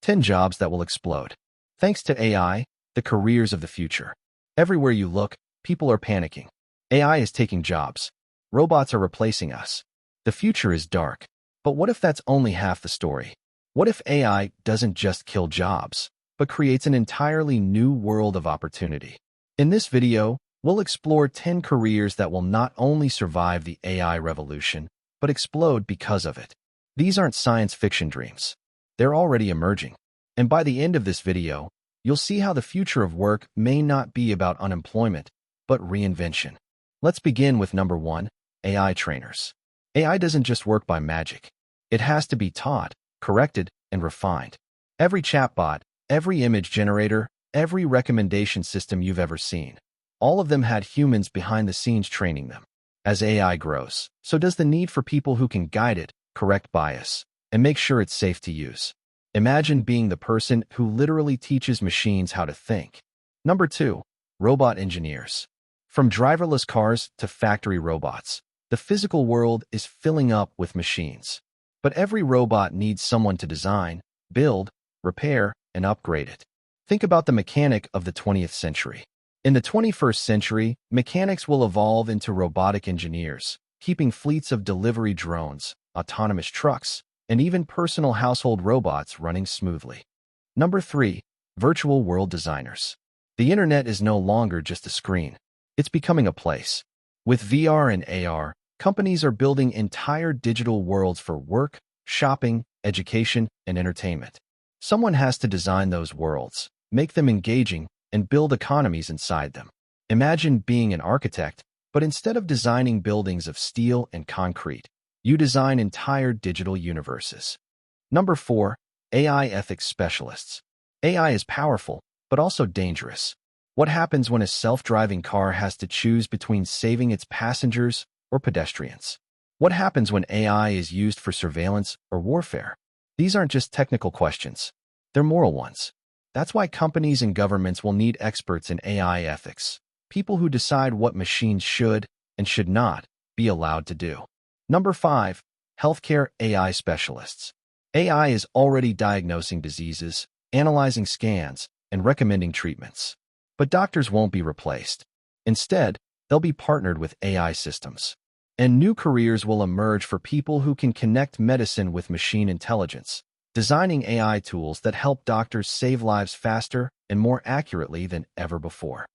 10 jobs that will explode. Thanks to AI, the careers of the future. Everywhere you look, people are panicking. AI is taking jobs. Robots are replacing us. The future is dark. But what if that's only half the story? What if AI doesn't just kill jobs, but creates an entirely new world of opportunity? In this video, we'll explore 10 careers that will not only survive the AI revolution, but explode because of it. These aren't science fiction dreams. They're already emerging. And by the end of this video, you'll see how the future of work may not be about unemployment, but reinvention. Let's begin with number 1, AI trainers. AI doesn't just work by magic. It has to be taught, corrected, and refined. Every chatbot, every image generator, every recommendation system you've ever seen, all of them had humans behind the scenes training them. As AI grows, so does the need for people who can guide it, correct bias, and make sure it's safe to use. Imagine being the person who literally teaches machines how to think. Number 2, robot engineers. From driverless cars to factory robots, the physical world is filling up with machines. But every robot needs someone to design, build, repair, and upgrade it. Think about the mechanic of the 20th century. In the 21st century, mechanics will evolve into robotic engineers, keeping fleets of delivery drones, autonomous trucks, and even personal household robots running smoothly. Number 3, virtual world designers. The internet is no longer just a screen. It's becoming a place. With VR and AR, companies are building entire digital worlds for work, shopping, education, and entertainment. Someone has to design those worlds, make them engaging, and build economies inside them. Imagine being an architect, but instead of designing buildings of steel and concrete, you design entire digital universes. Number 4, AI ethics specialists. AI is powerful, but also dangerous. What happens when a self-driving car has to choose between saving its passengers or pedestrians? What happens when AI is used for surveillance or warfare? These aren't just technical questions. They're moral ones. That's why companies and governments will need experts in AI ethics, people who decide what machines should and should not be allowed to do. Number 5, healthcare AI specialists. AI is already diagnosing diseases, analyzing scans, and recommending treatments. But doctors won't be replaced. Instead, they'll be partnered with AI systems. And new careers will emerge for people who can connect medicine with machine intelligence, designing AI tools that help doctors save lives faster and more accurately than ever before.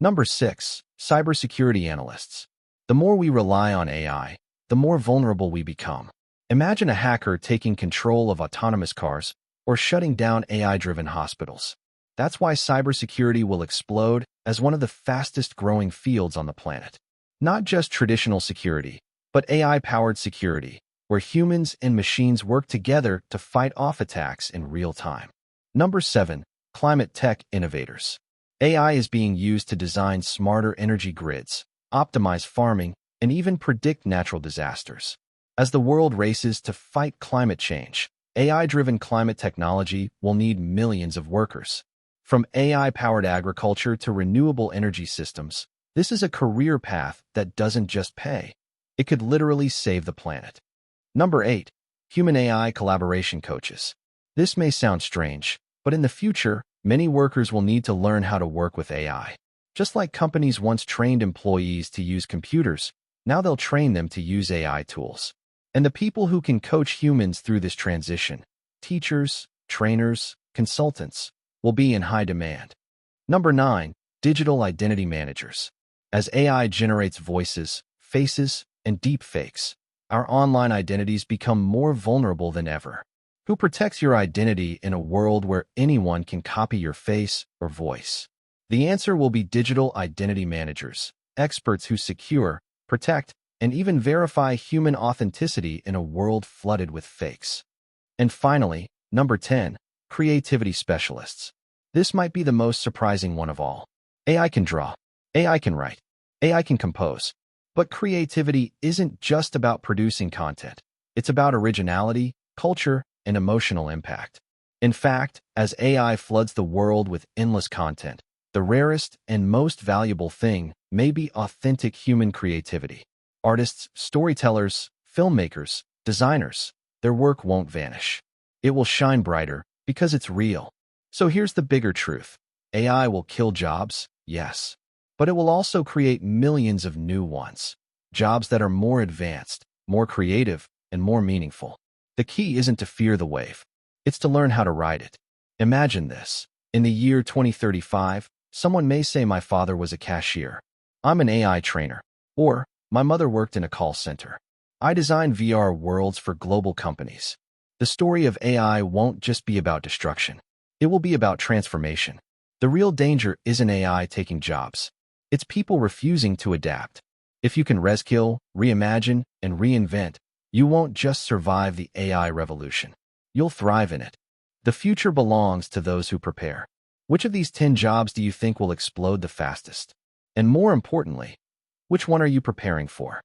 Number 6, cybersecurity analysts. The more we rely on AI, the more vulnerable we become. Imagine a hacker taking control of autonomous cars or shutting down AI-driven hospitals. That's why cybersecurity will explode as one of the fastest-growing fields on the planet. Not just traditional security, but AI-powered security, where humans and machines work together to fight off attacks in real time. Number 7, climate tech innovators. AI is being used to design smarter energy grids, optimize farming, and even predict natural disasters. As the world races to fight climate change, AI-driven climate technology will need millions of workers. From AI-powered agriculture to renewable energy systems, this is a career path that doesn't just pay. It could literally save the planet. Number 8, human-AI collaboration coaches. This may sound strange, but in the future, many workers will need to learn how to work with AI. Just like companies once trained employees to use computers, now they'll train them to use AI tools. And the people who can coach humans through this transition, teachers, trainers, consultants, will be in high demand. Number 9, digital identity managers. As AI generates voices, faces, and deepfakes, our online identities become more vulnerable than ever. Who protects your identity in a world where anyone can copy your face or voice? The answer will be digital identity managers, experts who secure, protect, and even verify human authenticity in a world flooded with fakes. And finally, number 10, creativity specialists. This might be the most surprising one of all. AI can draw, AI can write, AI can compose. But creativity isn't just about producing content. It's about originality, culture, and emotional impact. In fact, as AI floods the world with endless content, the rarest and most valuable thing may be authentic human creativity. Artists, storytellers, filmmakers, designers, their work won't vanish. It will shine brighter, Because it's real. So here's the bigger truth. AI will kill jobs, yes. But it will also create millions of new ones. Jobs that are more advanced, more creative, and more meaningful. The key isn't to fear the wave. It's to learn how to ride it. Imagine this. In the year 2035, someone may say my father was a cashier. I'm an AI trainer. Or, my mother worked in a call center. I design VR worlds for global companies. The story of AI won't just be about destruction. It will be about transformation. The real danger isn't AI taking jobs. It's people refusing to adapt. If you can reskill, reimagine, and reinvent, you won't just survive the AI revolution. You'll thrive in it. The future belongs to those who prepare. Which of these 10 jobs do you think will explode the fastest? And more importantly, which one are you preparing for?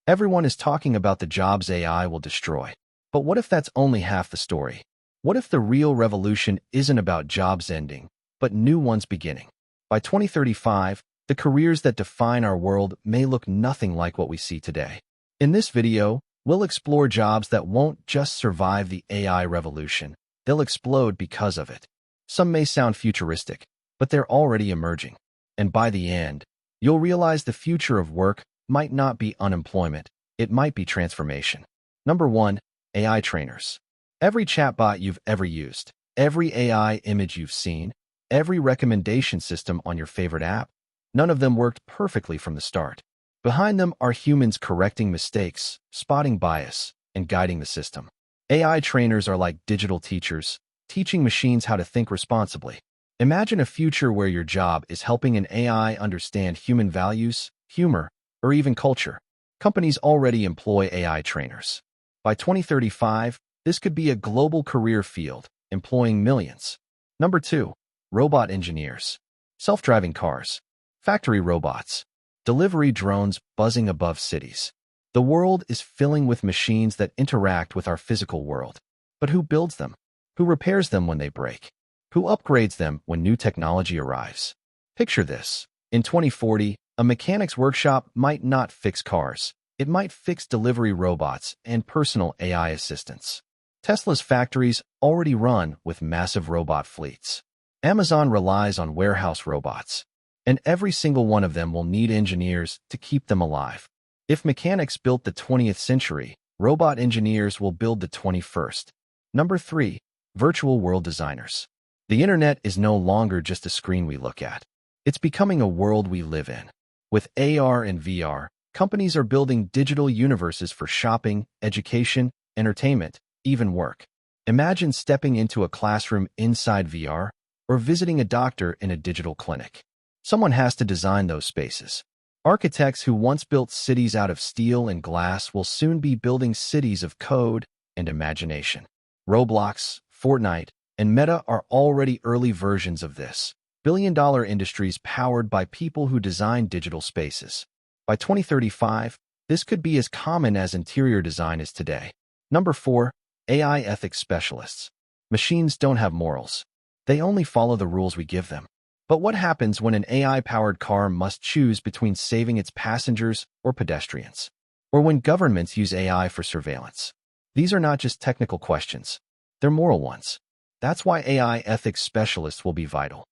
Everyone is talking about the jobs AI will destroy. But what if that's only half the story? What if the real revolution isn't about jobs ending, but new ones beginning? By 2035, the careers that define our world may look nothing like what we see today. In this video, we'll explore jobs that won't just survive the AI revolution. They'll explode because of it. Some may sound futuristic, but they're already emerging. And by the end, you'll realize the future of work might not be unemployment, it might be transformation. Number 1, AI trainers. Every chatbot you've ever used, every AI image you've seen, every recommendation system on your favorite app, none of them worked perfectly from the start. Behind them are humans correcting mistakes, spotting bias, and guiding the system. AI trainers are like digital teachers, teaching machines how to think responsibly. Imagine a future where your job is helping an AI understand human values, humor, or even culture. Companies already employ AI trainers. By 2035, this could be a global career field, employing millions. Number 2, robot engineers. Self-driving cars, factory robots, delivery drones buzzing above cities. The world is filling with machines that interact with our physical world. But who builds them? Who repairs them when they break? Who upgrades them when new technology arrives? Picture this. In 2040, a mechanic's workshop might not fix cars. It might fix delivery robots and personal AI assistants. Tesla's factories already run with massive robot fleets. Amazon relies on warehouse robots, and every single one of them will need engineers to keep them alive. If mechanics built the 20th century, robot engineers will build the 21st. Number 3, virtual world designers. The internet is no longer just a screen we look at. It's becoming a world we live in. With AR and VR, companies are building digital universes for shopping, education, entertainment, even work. Imagine stepping into a classroom inside VR or visiting a doctor in a digital clinic. Someone has to design those spaces. Architects who once built cities out of steel and glass will soon be building cities of code and imagination. Roblox, Fortnite, and Meta are already early versions of this. Billion-dollar industries powered by people who design digital spaces. By 2035, this could be as common as interior design is today. Number 4, AI ethics specialists. Machines don't have morals. They only follow the rules we give them. But what happens when an AI-powered car must choose between saving its passengers or pedestrians? Or when governments use AI for surveillance? These are not just technical questions. They're moral ones. That's why AI ethics specialists will be vital.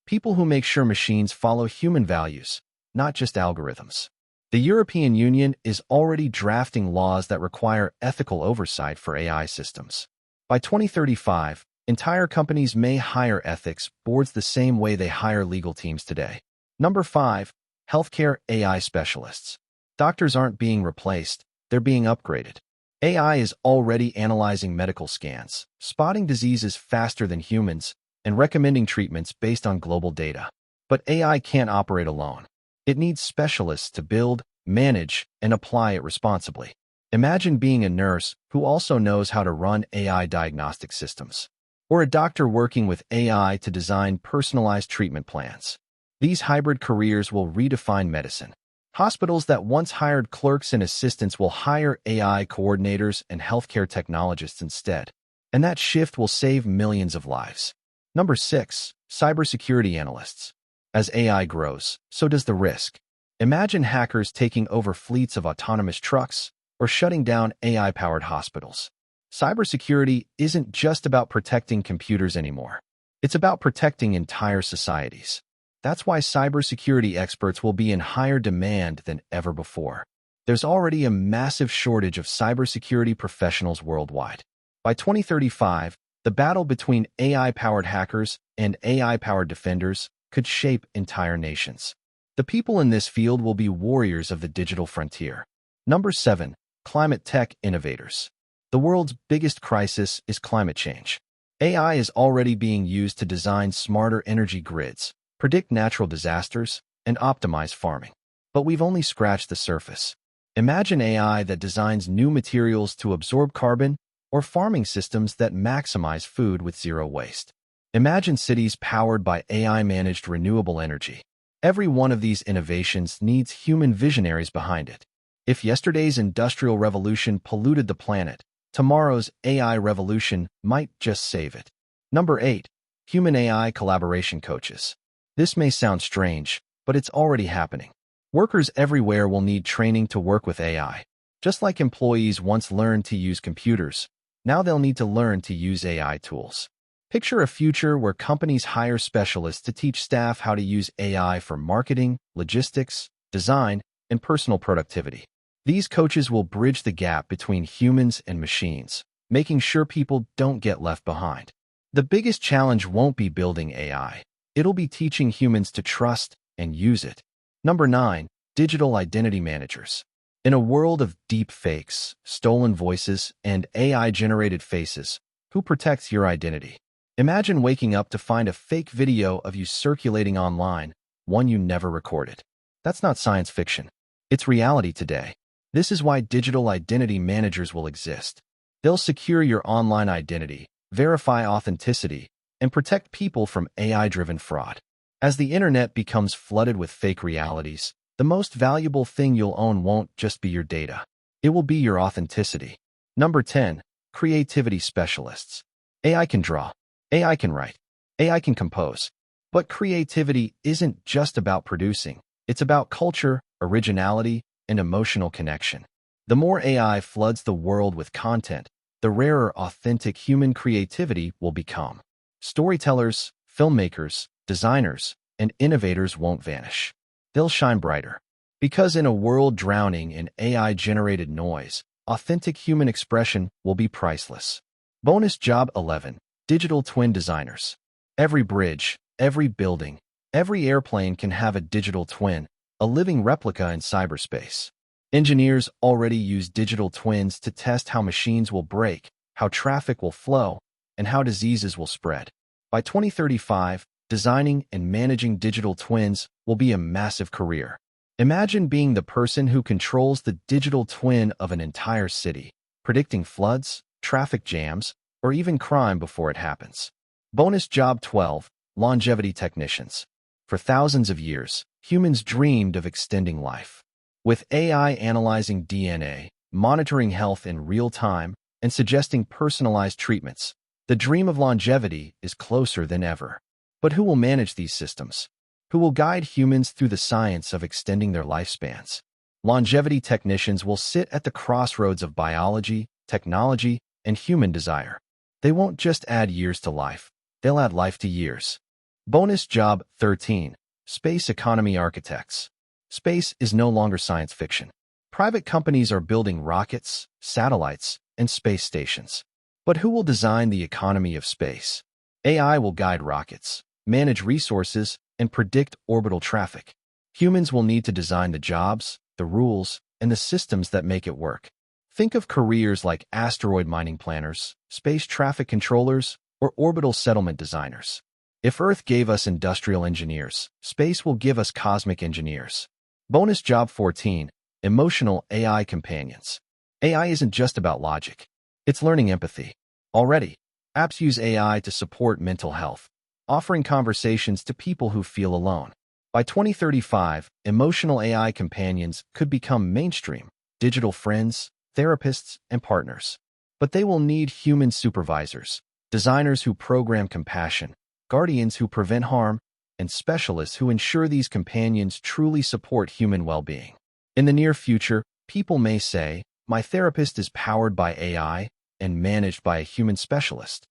People who make sure machines follow human values, not just algorithms. The European Union is already drafting laws that require ethical oversight for AI systems. By 2035, entire companies may hire ethics boards the same way they hire legal teams today. Number 5, healthcare AI specialists. Doctors aren't being replaced, they're being upgraded. AI is already analyzing medical scans, spotting diseases faster than humans, and recommending treatments based on global data. But AI can't operate alone. It needs specialists to build, manage, and apply it responsibly. Imagine being a nurse who also knows how to run AI diagnostic systems, or a doctor working with AI to design personalized treatment plans. These hybrid careers will redefine medicine. Hospitals that once hired clerks and assistants will hire AI coordinators and healthcare technologists instead. And that shift will save millions of lives. Number 6, cybersecurity analysts. As AI grows, so does the risk. Imagine hackers taking over fleets of autonomous trucks or shutting down AI-powered hospitals. Cybersecurity isn't just about protecting computers anymore. It's about protecting entire societies. That's why cybersecurity experts will be in higher demand than ever before. There's already a massive shortage of cybersecurity professionals worldwide. By 2035, the battle between AI-powered hackers and AI-powered defenders could shape entire nations. The people in this field will be warriors of the digital frontier. Number 7. Climate tech innovators. The world's biggest crisis is climate change. AI is already being used to design smarter energy grids, predict natural disasters, and optimize farming. But we've only scratched the surface. Imagine AI that designs new materials to absorb carbon or farming systems that maximize food with zero waste. Imagine cities powered by AI-managed renewable energy. Every one of these innovations needs human visionaries behind it. If yesterday's industrial revolution polluted the planet, tomorrow's AI revolution might just save it. Number 8. Human-AI collaboration coaches. This may sound strange, but it's already happening. Workers everywhere will need training to work with AI. Just like employees once learned to use computers, now they'll need to learn to use AI tools. Picture a future where companies hire specialists to teach staff how to use AI for marketing, logistics, design, and personal productivity. These coaches will bridge the gap between humans and machines, making sure people don't get left behind. The biggest challenge won't be building AI. It'll be teaching humans to trust and use it. Number 9. Digital identity managers. In a world of deep fakes, stolen voices, and AI-generated faces, who protects your identity? Imagine waking up to find a fake video of you circulating online, one you never recorded. That's not science fiction. It's reality today. This is why digital identity managers will exist. They'll secure your online identity, verify authenticity, and protect people from AI-driven fraud. As the internet becomes flooded with fake realities, the most valuable thing you'll own won't just be your data. It will be your authenticity. Number 10. Creativity specialists. AI can draw. AI can write. AI can compose. But creativity isn't just about producing. It's about culture, originality, and emotional connection. The more AI floods the world with content, the rarer authentic human creativity will become. Storytellers, filmmakers, designers, and innovators won't vanish. They'll shine brighter. Because in a world drowning in AI-generated noise, authentic human expression will be priceless. Bonus job 11. Digital twin designers. Every bridge, every building, every airplane can have a digital twin, a living replica in cyberspace. Engineers already use digital twins to test how machines will break, how traffic will flow, and how diseases will spread. By 2035, designing and managing digital twins will be a massive career. Imagine being the person who controls the digital twin of an entire city, predicting floods, traffic jams, or even crime before it happens. Bonus job 12. Longevity technicians. For thousands of years, humans dreamed of extending life. With AI analyzing DNA, monitoring health in real time, and suggesting personalized treatments, the dream of longevity is closer than ever. But who will manage these systems? Who will guide humans through the science of extending their lifespans? Longevity technicians will sit at the crossroads of biology, technology, and human desire. They won't just add years to life, they'll add life to years. Bonus job 13. Space economy architects. Space is no longer science fiction. Private companies are building rockets, satellites, and space stations. But who will design the economy of space? AI will guide rockets, manage resources, and predict orbital traffic. Humans will need to design the jobs, the rules, and the systems that make it work. Think of careers like asteroid mining planners, space traffic controllers, or orbital settlement designers. If Earth gave us industrial engineers, space will give us cosmic engineers. Bonus job 14. Emotional AI companions. AI isn't just about logic. It's learning empathy. Already, apps use AI to support mental health, offering conversations to people who feel alone. By 2035, emotional AI companions could become mainstream, digital friends, therapists, and partners. But they will need human supervisors, designers who program compassion, guardians who prevent harm, and specialists who ensure these companions truly support human well-being. In the near future, people may say, "My therapist is powered by AI," and managed by a human specialist.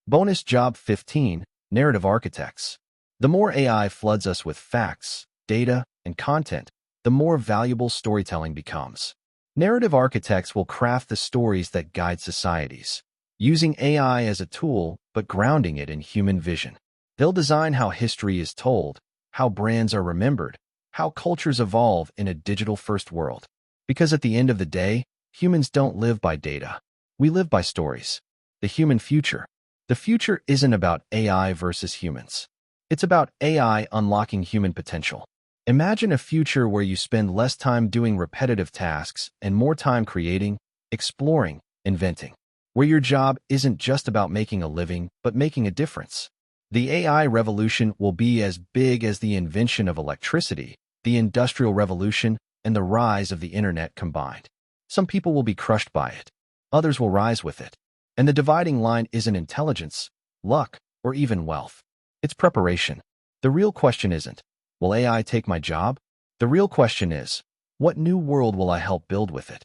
Bonus job 15, narrative architects. The more AI floods us with facts, data, and content, the more valuable storytelling becomes. Narrative architects will craft the stories that guide societies, using AI as a tool but grounding it in human vision. They'll design how history is told, how brands are remembered, how cultures evolve in a digital-first world. Because at the end of the day, humans don't live by data. We live by stories. The human future. The future isn't about AI versus humans. It's about AI unlocking human potential. Imagine a future where you spend less time doing repetitive tasks and more time creating, exploring, inventing. Where your job isn't just about making a living, but making a difference. The AI revolution will be as big as the invention of electricity, the Industrial Revolution, and the rise of the internet combined. Some people will be crushed by it. Others will rise with it. And the dividing line isn't intelligence, luck, or even wealth. It's preparation. The real question isn't, will AI take my job? The real question is, what new world will I help build with it?